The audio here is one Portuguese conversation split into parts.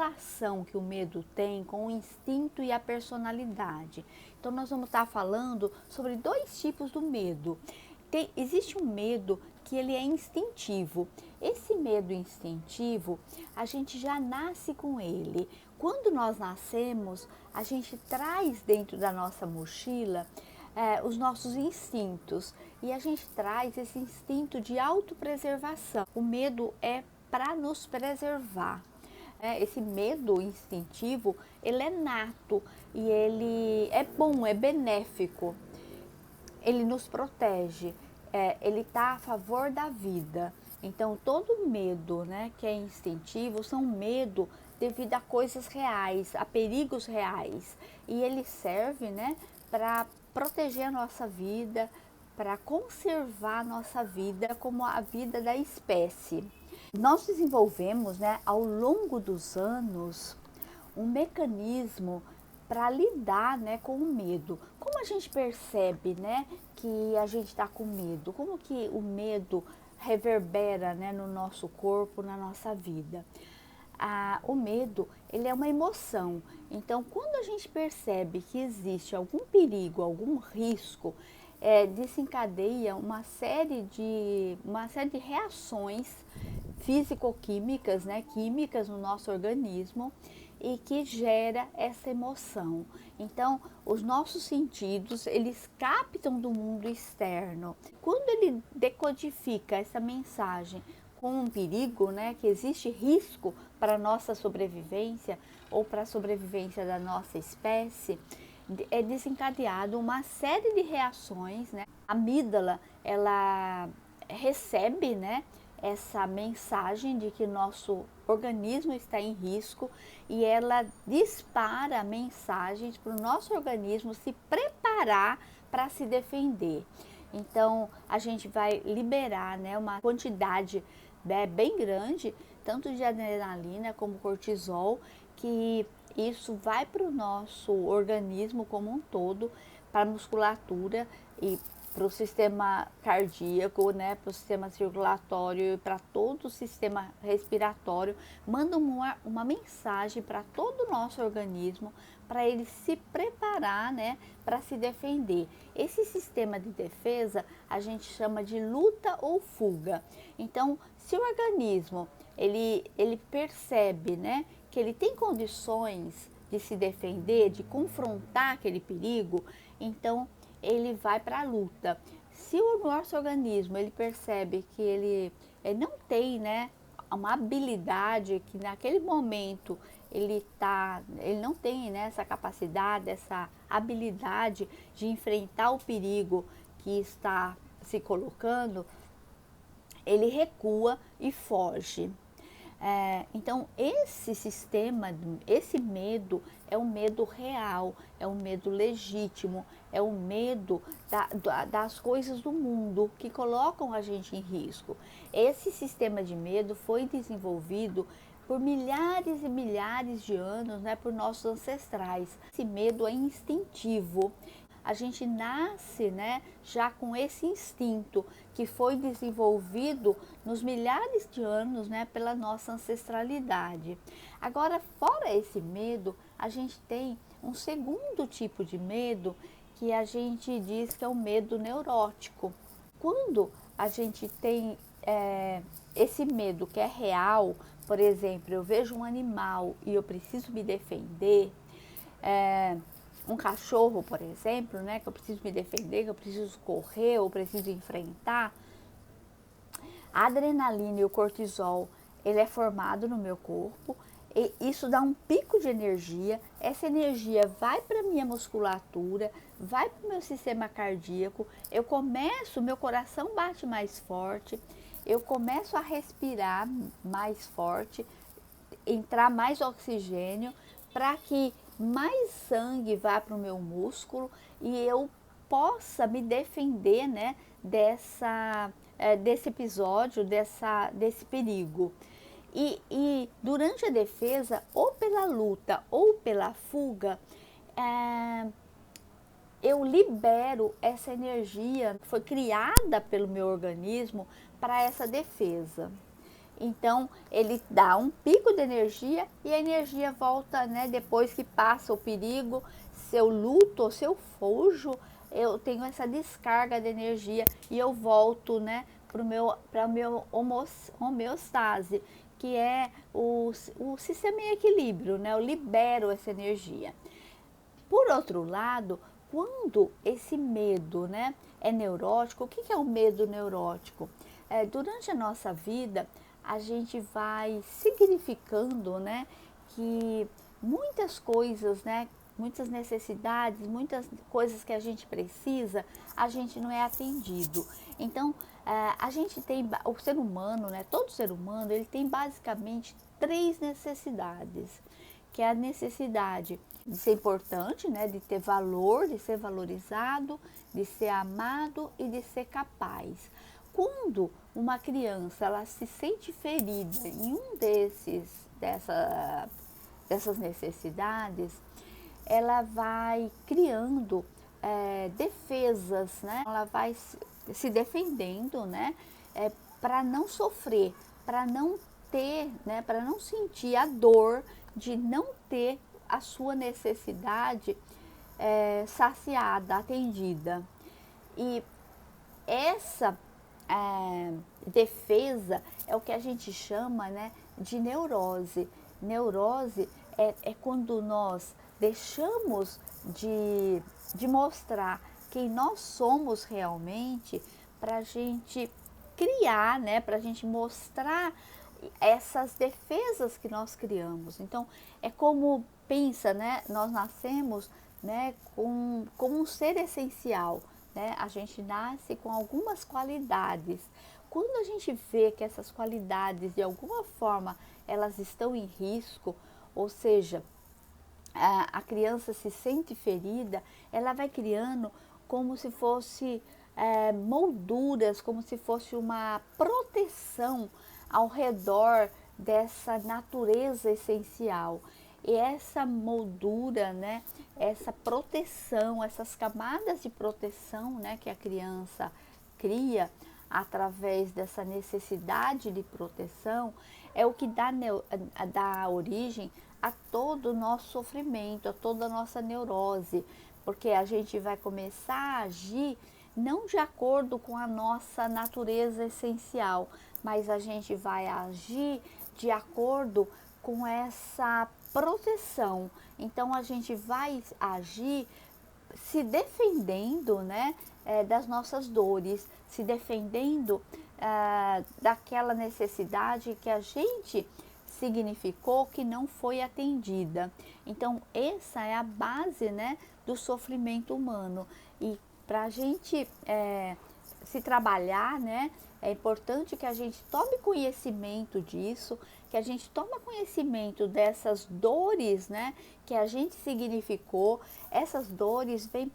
relação que o medo tem com o instinto e a personalidade. Então nós vamos estar falando sobre dois tipos do medo. Existe um medo que ele é instintivo. Esse medo instintivo, a gente já nasce com ele. Quando nós nascemos, a gente traz dentro da nossa mochila os nossos instintos e a gente traz esse instinto de autopreservação. O medo é para nos preservar. Esse medo instintivo, ele é nato e ele é bom, é benéfico. Ele nos protege, ele está a favor da vida. Então, todo medo, né, que é instintivo, são medo devido a coisas reais, a perigos reais. E ele serve, né, para proteger a nossa vida, para conservar a nossa vida como a vida da espécie. Nós desenvolvemos, né, ao longo dos anos, um mecanismo para lidar, né, com o medo. Como a gente percebe, né, que a gente está com medo? Como que o medo reverbera, né, no nosso corpo, na nossa vida? O medo, ele é uma emoção. Então, quando a gente percebe que existe algum perigo, algum risco, desencadeia uma série de reações físico-químicas, né, químicas no nosso organismo e que gera essa emoção. Então, os nossos sentidos, eles captam do mundo externo. Quando ele decodifica essa mensagem com um perigo, né, que existe risco para a nossa sobrevivência ou para a sobrevivência da nossa espécie, é desencadeado uma série de reações, né? A amígdala, ela recebe, né, essa mensagem de que nosso organismo está em risco e ela dispara mensagens para o nosso organismo se preparar para se defender. Então, a gente vai liberar, né, uma quantidade, né, bem grande, tanto de adrenalina como cortisol, que isso vai para o nosso organismo como um todo, para a musculatura e para o sistema cardíaco, né, para o sistema circulatório e para todo o sistema respiratório, manda uma mensagem para todo o nosso organismo para ele se preparar, né, para se defender. Esse sistema de defesa a gente chama de luta ou fuga. Então, se o organismo ele percebe, né, que ele tem condições de se defender, de confrontar aquele perigo, então ele vai para a luta. Se o nosso organismo ele percebe que ele não tem, né, uma habilidade, que naquele momento ele não tem, né, essa capacidade, essa habilidade de enfrentar o perigo que está se colocando, ele recua e foge. Então, esse sistema, esse medo é um medo real, é um medo legítimo, é um medo das coisas do mundo que colocam a gente em risco. Esse sistema de medo foi desenvolvido por milhares e milhares de anos, né, por nossos ancestrais. Esse medo é instintivo. A gente nasce, né, já com esse instinto que foi desenvolvido nos milhares de anos, né, pela nossa ancestralidade. Agora, fora esse medo, a gente tem um segundo tipo de medo que a gente diz que é o medo neurótico. Quando a gente tem esse medo que é real, por exemplo, eu vejo um animal e eu preciso me defender, um cachorro, por exemplo, né, que eu preciso me defender, que eu preciso correr, ou preciso enfrentar, a adrenalina e o cortisol, ele é formado no meu corpo, e isso dá um pico de energia, essa energia vai para a minha musculatura, vai para o meu sistema cardíaco, meu coração bate mais forte, eu começo a respirar mais forte, entrar mais oxigênio, para que mais sangue vá para o meu músculo e eu possa me defender, né, desse episódio, desse perigo. E durante a defesa, ou pela luta ou pela fuga, eu libero essa energia que foi criada pelo meu organismo para essa defesa. Então, ele dá um pico de energia e a energia volta, né, depois que passa o perigo. Se eu luto ou se eu fujo, eu tenho essa descarga de energia e eu volto, né, para o meu homeostase, que é o sistema em equilíbrio, né? Eu libero essa energia. Por outro lado, quando esse medo, né, é neurótico, o que é o medo neurótico? Durante a nossa vida, a gente vai significando, né, que muitas coisas, né, muitas necessidades, muitas coisas que a gente precisa, a gente não é atendido. Então, a gente tem, o ser humano, né, todo ser humano, ele tem basicamente três necessidades, que é a necessidade de ser importante, né, de ter valor, de ser valorizado, de ser amado e de ser capaz. Quando uma criança ela se sente ferida em um dessas necessidades, ela vai criando defesas, né? Ela vai se defendendo, né? Para não sofrer, para não ter, né? Para não sentir a dor de não ter a sua necessidade saciada, atendida. E essa defesa é o que a gente chama, né, de neurose. Neurose é quando nós deixamos de mostrar quem nós somos realmente para a gente criar, né, para a gente mostrar essas defesas que nós criamos. Então, é como pensa, né, nós nascemos, né, como um ser essencial, né? A gente nasce com algumas qualidades. Quando a gente vê que essas qualidades, de alguma forma, elas estão em risco, ou seja, a criança se sente ferida, ela vai criando como se fosse molduras, como se fosse uma proteção ao redor dessa natureza essencial. E essa moldura, né, essa proteção, essas camadas de proteção, né, que a criança cria através dessa necessidade de proteção, é o que dá origem a todo o nosso sofrimento, a toda a nossa neurose, porque a gente vai começar a agir não de acordo com a nossa natureza essencial, mas a gente vai agir de acordo com essa proteção. Então a gente vai agir se defendendo, né, das nossas dores, se defendendo daquela necessidade que a gente significou que não foi atendida. Então essa é a base, né, do sofrimento humano. E para a gente se trabalhar, né, é importante que a gente tome conhecimento disso, que a gente tome conhecimento dessas dores, né, que a gente significou. Essas dores vêm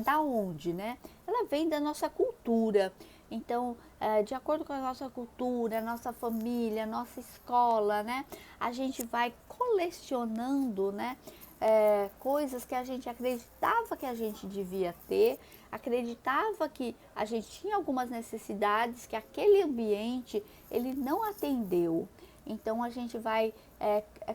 da onde, né? Ela vem da nossa cultura. Então, de acordo com a nossa cultura, nossa família, nossa escola, né, a gente vai colecionando, né, coisas que a gente acreditava que a gente devia ter, acreditava que a gente tinha algumas necessidades que aquele ambiente ele não atendeu. Então a gente vai,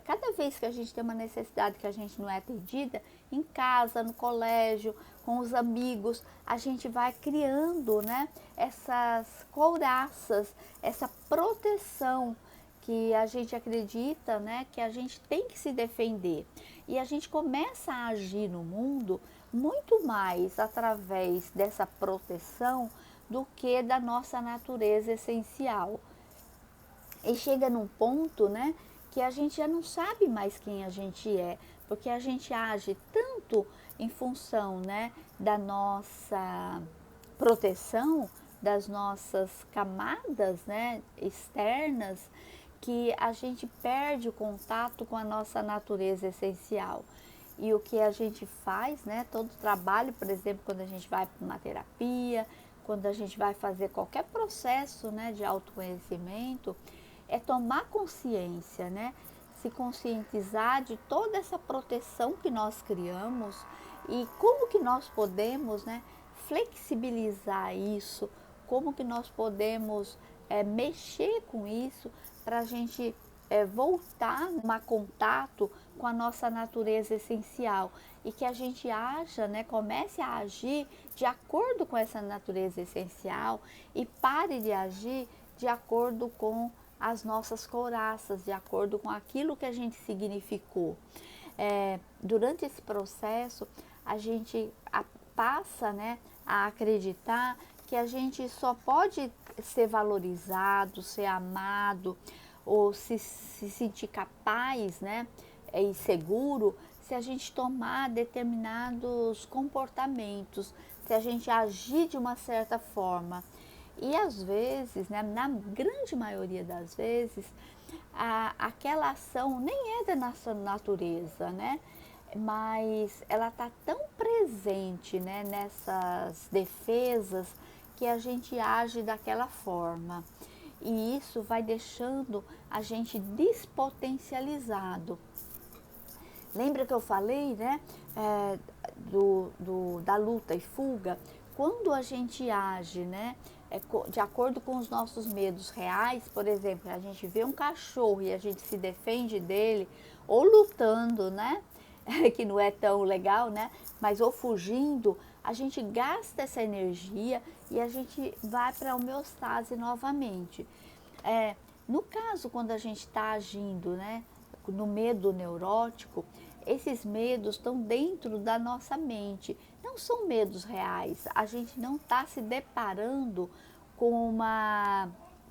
cada vez que a gente tem uma necessidade que a gente não é atendida, em casa, no colégio, com os amigos, a gente vai criando, né, essas couraças, essa proteção que a gente acredita, né, que a gente tem que se defender. E a gente começa a agir no mundo muito mais através dessa proteção do que da nossa natureza essencial. E chega num ponto, né, que a gente já não sabe mais quem a gente é, porque a gente age tanto em função, né, da nossa proteção, das nossas camadas, né, externas, que a gente perde o contato com a nossa natureza essencial. E o que a gente faz, né, todo trabalho, por exemplo, quando a gente vai para uma terapia, quando a gente vai fazer qualquer processo, né, de autoconhecimento, é tomar consciência, né, se conscientizar de toda essa proteção que nós criamos e como que nós podemos, né, flexibilizar isso, como que nós podemos mexer com isso para a gente voltar a contato com a nossa natureza essencial e que a gente haja, né, comece a agir de acordo com essa natureza essencial e pare de agir de acordo com as nossas couraças, de acordo com aquilo que a gente significou. Durante esse processo, a gente passa, né, a acreditar que a gente só pode ser valorizado, ser amado ou se sentir capaz, né, e seguro se a gente tomar determinados comportamentos, se a gente agir de uma certa forma. E às vezes, né, na grande maioria das vezes, aquela ação nem é da nossa natureza, né? Mas ela está tão presente, né, nessas defesas que a gente age daquela forma. E isso vai deixando a gente despotencializado. Lembra que eu falei, né, da luta e fuga? Quando a gente age, né, de acordo com os nossos medos reais, por exemplo, a gente vê um cachorro e a gente se defende dele, ou lutando, né, que não é tão legal, né, mas ou fugindo, a gente gasta essa energia e a gente vai para a homeostase novamente. No caso, quando a gente está agindo, né, no medo neurótico, esses medos estão dentro da nossa mente, não são medos reais. A gente não está se deparando com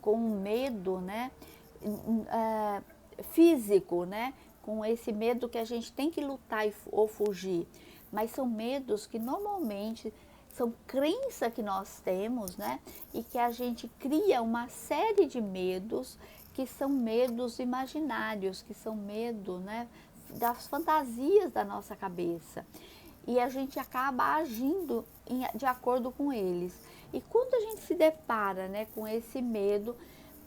um medo, né, físico, né, com esse medo que a gente tem que lutar ou fugir, mas são medos que normalmente são crenças que nós temos, né, e que a gente cria uma série de medos que são medos imaginários, que são medo, né, das fantasias da nossa cabeça. E a gente acaba agindo de acordo com eles. E quando a gente se depara, né, com esse medo,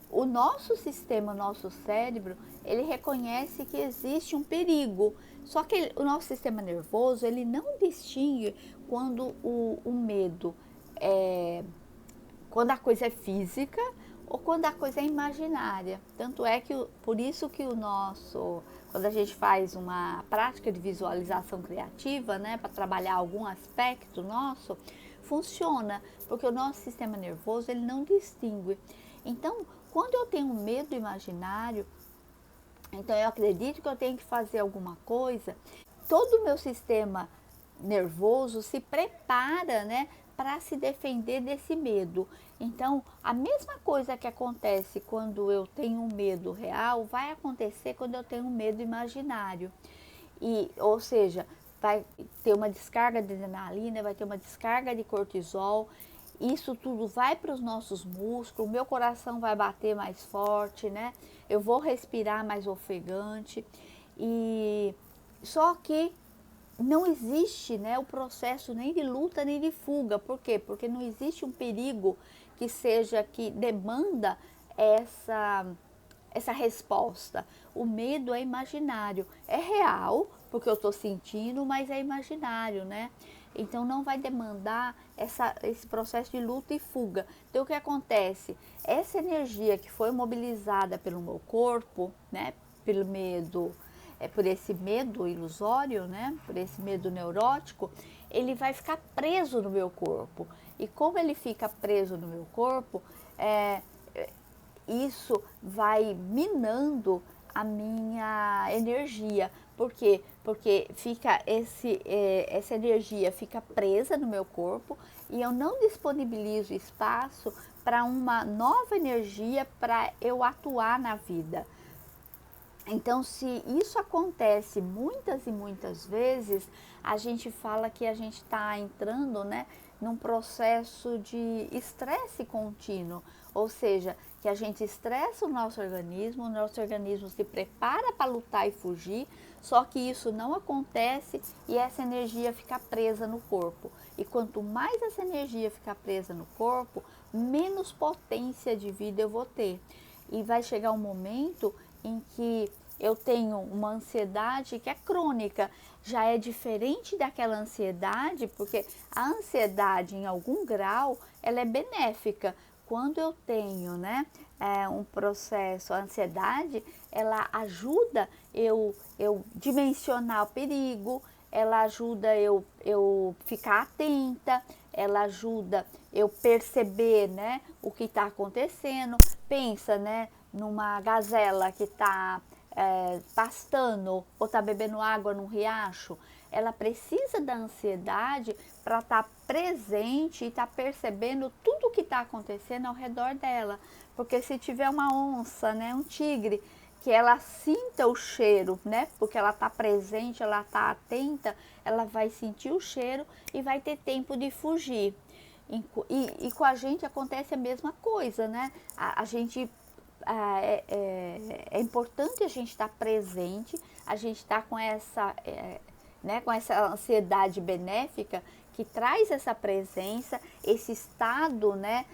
o nosso sistema, o nosso cérebro, ele reconhece que existe um perigo. Só que o nosso sistema nervoso, ele não distingue quando o medo quando a coisa é física ou quando a coisa é imaginária. Tanto é que, por isso que quando a gente faz uma prática de visualização criativa, né, para trabalhar algum aspecto nosso, funciona, porque o nosso sistema nervoso, ele não distingue. Então, quando eu tenho medo imaginário, então eu acredito que eu tenho que fazer alguma coisa, todo o meu sistema nervoso se prepara, né, para se defender desse medo. Então, a mesma coisa que acontece quando eu tenho um medo real, vai acontecer quando eu tenho um medo imaginário. Ou seja, vai ter uma descarga de adrenalina, vai ter uma descarga de cortisol, isso tudo vai para os nossos músculos, o meu coração vai bater mais forte, né? Eu vou respirar mais ofegante. Só que não existe, né, o processo nem de luta nem de fuga. Por quê? Porque não existe um perigo que demanda essa resposta. O medo é imaginário, é real, porque eu estou sentindo, mas é imaginário, né? Então não vai demandar esse processo de luta e fuga. Então o que acontece? Essa energia que foi mobilizada pelo meu corpo, né, pelo medo, por esse medo ilusório, né, por esse medo neurótico, ele vai ficar preso no meu corpo. E como ele fica preso no meu corpo, isso vai minando a minha energia. Por quê? Porque essa energia fica presa no meu corpo e eu não disponibilizo espaço para uma nova energia para eu atuar na vida. Então, se isso acontece muitas e muitas vezes, a gente fala que a gente está entrando, né, num processo de estresse contínuo, ou seja, que a gente estressa o nosso organismo se prepara para lutar e fugir, só que isso não acontece e essa energia fica presa no corpo. E quanto mais essa energia ficar presa no corpo, menos potência de vida eu vou ter. E vai chegar um momento em que eu tenho uma ansiedade que é crônica, já é diferente daquela ansiedade, porque a ansiedade, em algum grau, ela é benéfica. quando eu tenho, né, um processo, a ansiedade, ela ajuda eu dimensionar o perigo, ela ajuda eu ficar atenta, ela ajuda eu perceber, né, o que está acontecendo. Pensa, né, numa gazela que está pastando ou está bebendo água num riacho. Ela precisa da ansiedade para estar presente e estar percebendo tudo o que está acontecendo ao redor dela. Porque se tiver uma onça, né, um tigre, que ela sinta o cheiro, né, porque ela está presente, ela está atenta, ela vai sentir o cheiro e vai ter tempo de fugir. E com a gente acontece a mesma coisa, né? A gente é importante a gente estar presente, a gente estar com né, com essa ansiedade benéfica que traz essa presença, esse estado, né,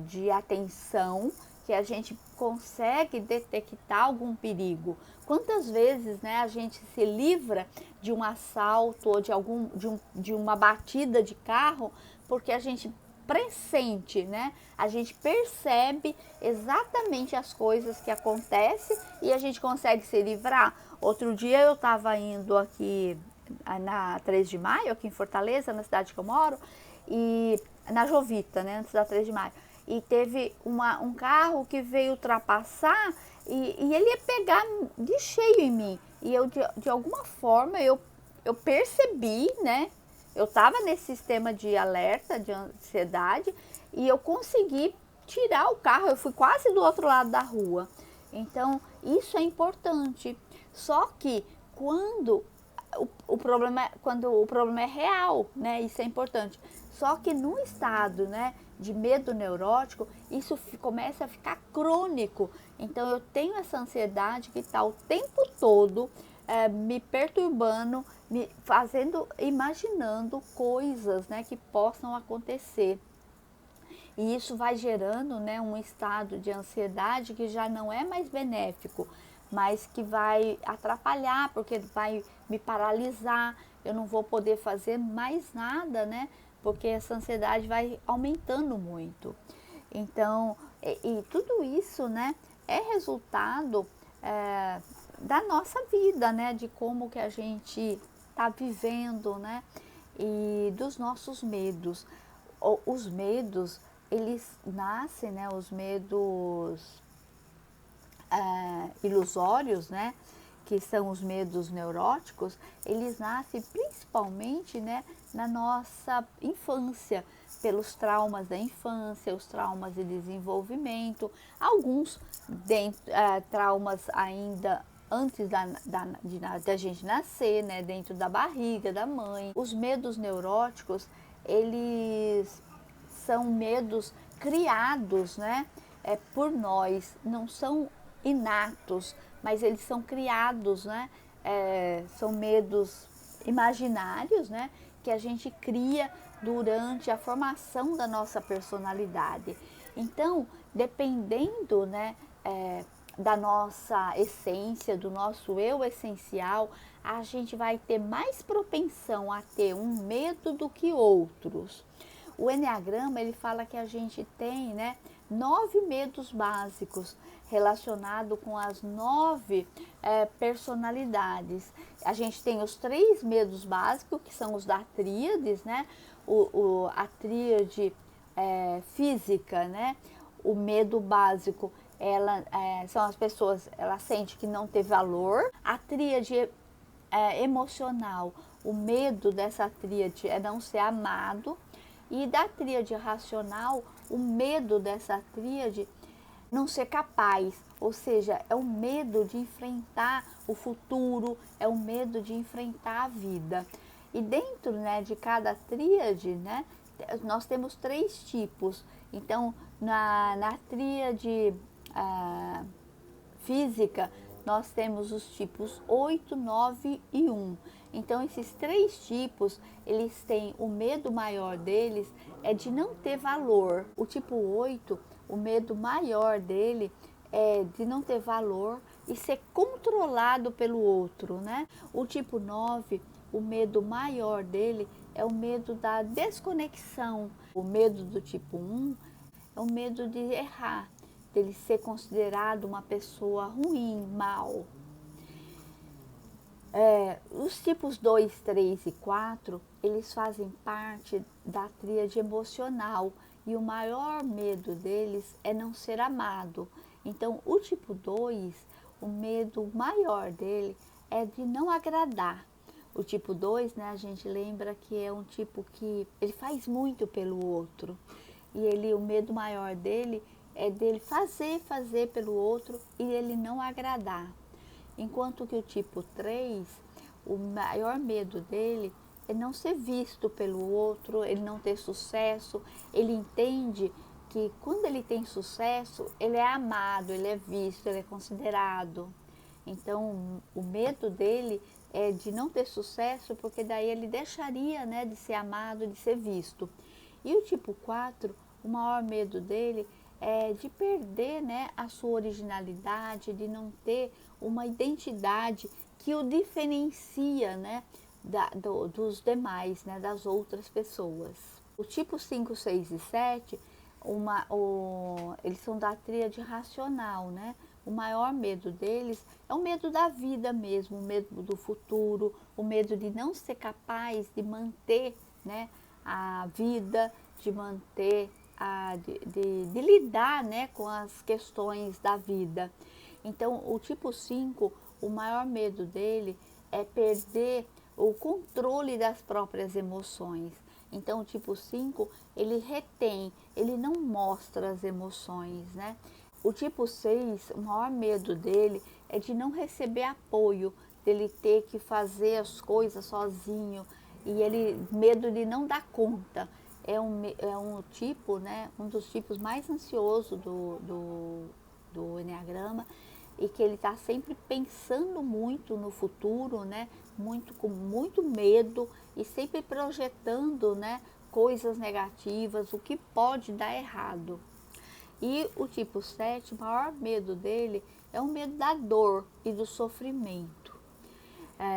de atenção, que a gente consegue detectar algum perigo. Quantas vezes, né, a gente se livra de um assalto ou de uma batida de carro porque a gente pressente, né? A gente percebe exatamente as coisas que acontecem e a gente consegue se livrar. Outro dia eu estava indo aqui na 3 de Maio, aqui em Fortaleza, na cidade que eu moro, e na Jovita, né, antes da 3 de Maio. E teve um carro que veio ultrapassar e ele ia pegar de cheio em mim. E eu, de alguma forma, eu percebi, né? Eu estava nesse sistema de alerta, de ansiedade, e eu consegui tirar o carro. Eu fui quase do outro lado da rua. Então, isso é importante. Só que quando quando o problema é real, né? Isso é importante. Só que no estado, né, de medo neurótico, isso começa a ficar crônico. Então eu tenho essa ansiedade que está o tempo todo me perturbando, me fazendo, imaginando coisas, né, que possam acontecer. E isso vai gerando, né, um estado de ansiedade que já não é mais benéfico, mas que vai atrapalhar, porque vai me paralisar, eu não vou poder fazer mais nada, né? Porque essa ansiedade vai aumentando muito. Então, e tudo isso, né, é resultado da nossa vida, né? De como que a gente está vivendo, né? E dos nossos medos. Os medos, eles nascem, né? Os medos ilusórios, né, que são os medos neuróticos, eles nascem principalmente, né, na nossa infância, pelos traumas da infância, os traumas de desenvolvimento, alguns traumas ainda antes da gente nascer, né, dentro da barriga da mãe. Os medos neuróticos, eles são medos criados, né, por nós, não são inatos, mas eles são criados, né? São medos imaginários, né? Que a gente cria durante a formação da nossa personalidade. Então, dependendo, né, da nossa essência, do nosso eu essencial, a gente vai ter mais propensão a ter um medo do que outros. O Enneagrama, ele fala que a gente tem, né, 9 medos básicos relacionados com as 9 personalidades. A gente tem os 3 medos básicos, que são os da tríades, né? A tríade física, né? O medo básico, são as pessoas, ela sente que não tem valor. A tríade emocional, o medo dessa tríade é não ser amado. E da tríade racional, o medo dessa tríade não ser capaz, ou seja, é o medo de enfrentar o futuro, é o medo de enfrentar a vida. E dentro, né, de cada tríade, né, nós temos 3 tipos. Então, na tríade física, nós temos os tipos 8, 9 e 1. Então, esses 3 tipos, eles têm, o medo maior deles é de não ter valor. O tipo 8, o medo maior dele é de não ter valor e ser controlado pelo outro, né? O tipo 9, o medo maior dele é o medo da desconexão. O medo do tipo 1 é o medo de errar, dele ser considerado uma pessoa ruim, mal. Os tipos 2, 3 e 4, eles fazem parte da tríade emocional e o maior medo deles é não ser amado. Então, o tipo 2, o medo maior dele é de não agradar. O tipo 2, né, a gente lembra que é um tipo que ele faz muito pelo outro. E o medo maior dele é dele fazer pelo outro e ele não agradar. Enquanto que o tipo 3, o maior medo dele é não ser visto pelo outro, ele não ter sucesso. Ele entende que quando ele tem sucesso, ele é amado, ele é visto, ele é considerado. Então, o medo dele é de não ter sucesso, porque daí ele deixaria, né, de ser amado, de ser visto. E o tipo 4, o maior medo dele é de perder, né, a sua originalidade, de não ter uma identidade que o diferencia, né, dos demais, né, das outras pessoas. O tipo 5, 6 e 7, eles são da tríade racional, né? O maior medo deles é o medo da vida mesmo, o medo do futuro, o medo de não ser capaz de manter, né, a vida, de manter, de lidar, né, com as questões da vida. Então, o tipo 5, o maior medo dele é perder o controle das próprias emoções. Então, o tipo 5, ele retém, ele não mostra as emoções, né? O tipo 6, o maior medo dele é de não receber apoio, dele ter que fazer as coisas sozinho, e medo de não dar conta. É um tipo, né, um dos tipos mais ansiosos do Enneagrama, e que ele está sempre pensando muito no futuro, né, com muito medo e sempre projetando, né, coisas negativas, o que pode dar errado. E o tipo 7, o maior medo dele é o medo da dor e do sofrimento.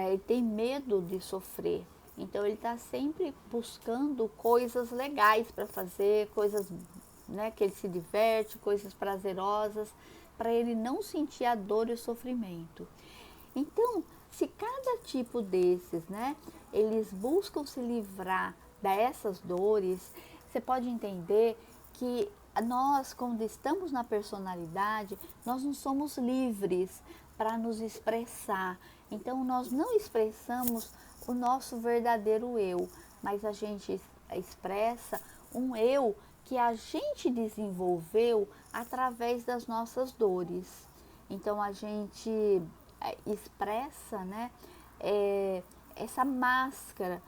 Ele tem medo de sofrer. Então, ele está sempre buscando coisas legais para fazer, coisas, né, que ele se diverte, coisas prazerosas, para ele não sentir a dor e o sofrimento. Então, se cada tipo desses, né, eles buscam se livrar dessas dores, você pode entender que nós, quando estamos na personalidade, nós não somos livres para nos expressar. Então, nós não expressamos o nosso verdadeiro eu, mas a gente expressa um eu que a gente desenvolveu através das nossas dores. Então, a gente expressa, né, essa máscara,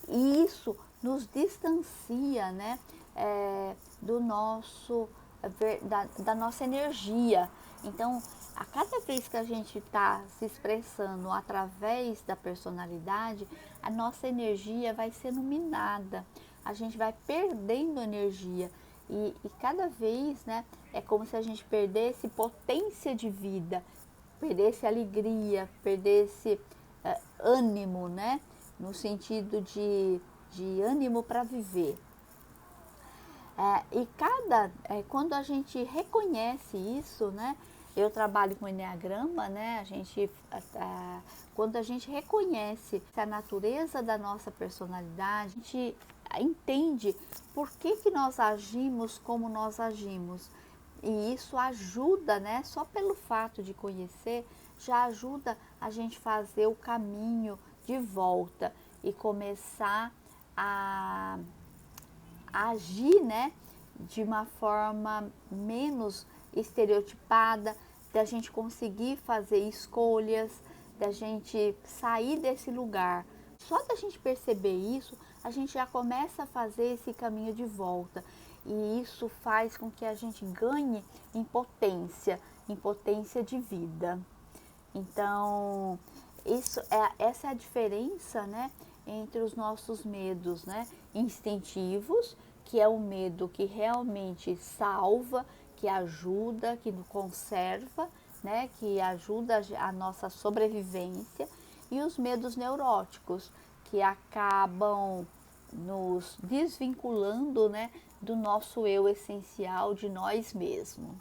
e isso nos distancia, né, do nosso, da nossa energia. Então, a cada vez que a gente está se expressando através da personalidade, a nossa energia vai sendo minada, a gente vai perdendo energia. E cada vez, né, é como se a gente perdesse potência de vida, perdesse alegria, perdesse ânimo, né, no sentido de ânimo para viver. Quando a gente reconhece isso, né? Eu trabalho com Enneagrama, né? Quando a gente reconhece a natureza da nossa personalidade, a gente entende por que nós agimos como nós agimos. E isso ajuda, né? Só pelo fato de conhecer, já ajuda a gente fazer o caminho de volta e começar a agir, né, de uma forma menos estereotipada, da gente conseguir fazer escolhas, da gente sair desse lugar. Só da gente perceber isso, a gente já começa a fazer esse caminho de volta. E isso faz com que a gente ganhe em potência de vida. Então, essa é a diferença, né, entre os nossos medos, né, instintivos, que é o medo que realmente salva, que ajuda, que nos conserva, né, que ajuda a nossa sobrevivência, e os medos neuróticos, que acabam nos desvinculando, né, do nosso eu essencial, de nós mesmos.